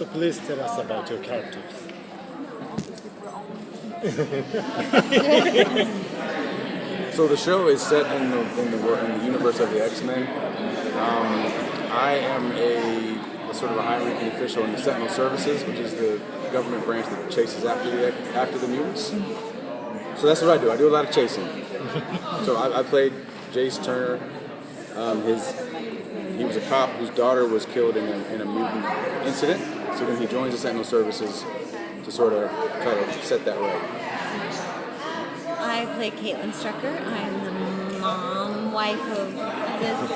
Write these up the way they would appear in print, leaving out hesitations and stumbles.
So please tell us about your characters. So the show is set in the universe of the X-Men. I am a sort of a high-ranking official in the Sentinel Services, which is the government branch that chases after the mutants. So that's what I do. I do a lot of chasing. So I played Jace Turner. He was a cop whose daughter was killed in a mutant incident. So then he joins the Sentinel Services to sort of try to set that right. I play Caitlin Strucker. I'm the mom, wife of this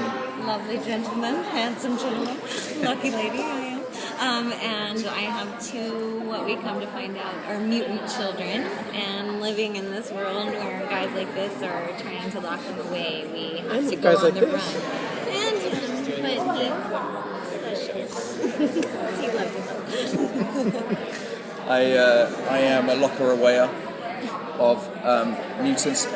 lovely gentleman, handsome gentleman, lucky lady I am. And I have two, what we come to find out, are mutant children. And living in this world where guys like this are trying to lock them away, we have to go on the run. And him, but he's special. He loves them. I am a locker awayer of mutants.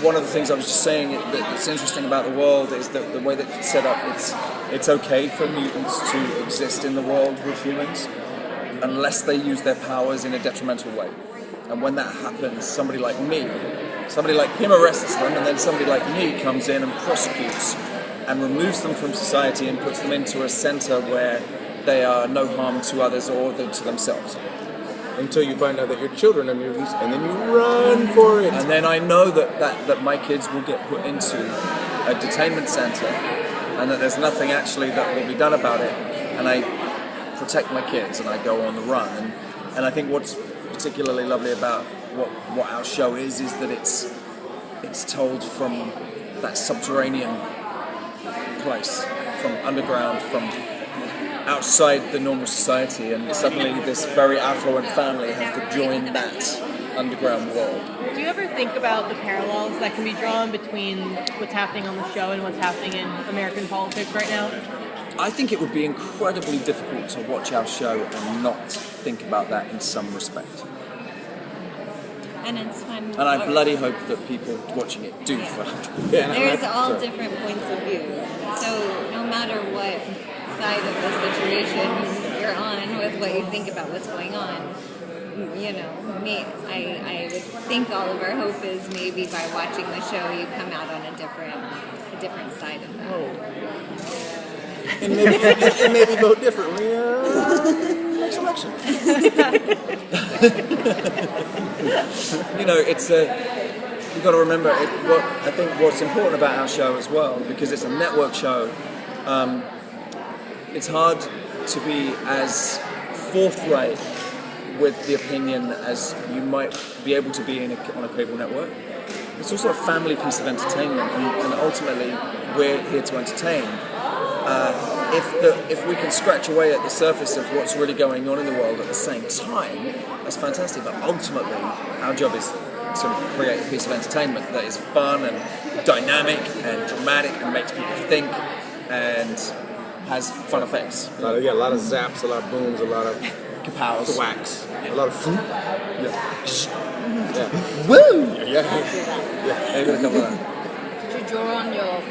One of the things I was just saying that's interesting about the world is that the way that it's set up, it's okay for mutants to exist in the world with humans unless they use their powers in a detrimental way. And when that happens, somebody like him arrests them, and then somebody like me comes in and prosecutes and removes them from society and puts them into a center where they are no harm to others or to themselves. Until you find out that your children are mutants, and then you run for it. And then I know that my kids will get put into a detainment center, and that there's nothing actually that will be done about it. And I protect my kids, and I go on the run. And I think what's particularly lovely about what our show is that it's told from that subterranean place, from underground, from outside the normal society, and suddenly this very affluent family have to join that underground world. Do you ever think about the parallels that can be drawn between what's happening on the show and what's happening in American politics right now? I think it would be incredibly difficult to watch our show and not think about that in some respect. And it's fun. And I bloody hope that people watching it do. Yeah, there's all different points of view. So no matter what side of the situation you're on with what you think about what's going on, you know, I would think all of our hope is maybe by watching the show you come out on a different side of that. Oh. And maybe vote differently next election. You know, you've got to remember, I think what's important about our show as well, because it's a network show, it's hard to be as forthright with the opinion as you might be able to be on a cable network. It's also a family piece of entertainment, and ultimately we're here to entertain. If we can scratch away at the surface of what's really going on in the world at the same time, that's fantastic. But ultimately, our job is to create a piece of entertainment that is fun and dynamic and dramatic and makes people think and has fun effects. A lot of zaps, a lot of booms, a lot of kapows, thwacks, a lot of floop. Yeah. Woo! Yeah. Maybe a couple of that. Did you draw on your own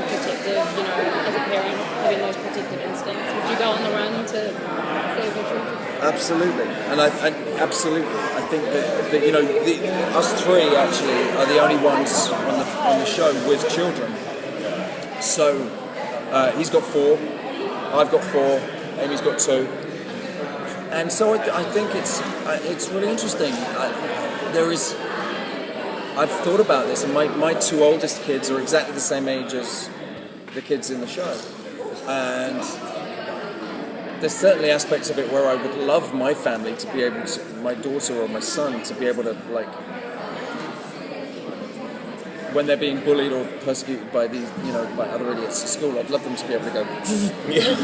protective, as a parent, having those protective instincts? Would you go on the run to save your children? Absolutely, and I think that us three actually are the only ones on the show with children. So he's got 4, I've got 4, Amy's got 2, and so I think it's really interesting. I've thought about this, and my 2 oldest kids are exactly the same age as the kids in the show, and there's certainly aspects of it where I would love my family to be able to, my daughter or my son, to be able to, like, when they're being bullied or persecuted by these, by other idiots at school, I'd love them to be able to go, yeah.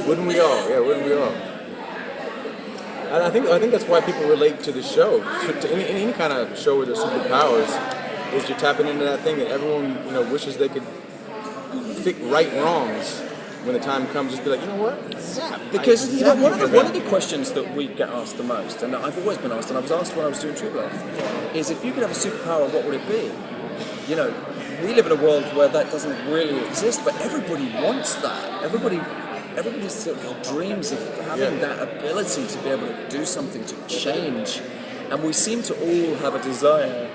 Wouldn't we all? Yeah, wouldn't we all? And I think that's why people relate to the show. To any kind of show with their superpowers, is you're tapping into that thing that everyone wishes they could right wrongs when the time comes. Just be like, you know what? Because one of the questions that we get asked the most, and I've always been asked, and I was asked when I was doing True Blood, is if you could have a superpower, what would it be? we live in a world where that doesn't really exist, but everybody wants that. Everybody sort of dreams of having that ability to be able to do something, to change. And we seem to all have a desire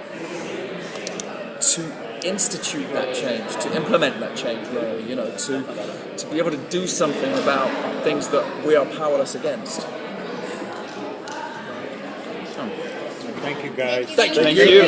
to institute that change, to implement that change, really, you know, to be able to do something about things that we are powerless against. Thank you, guys. Thank you.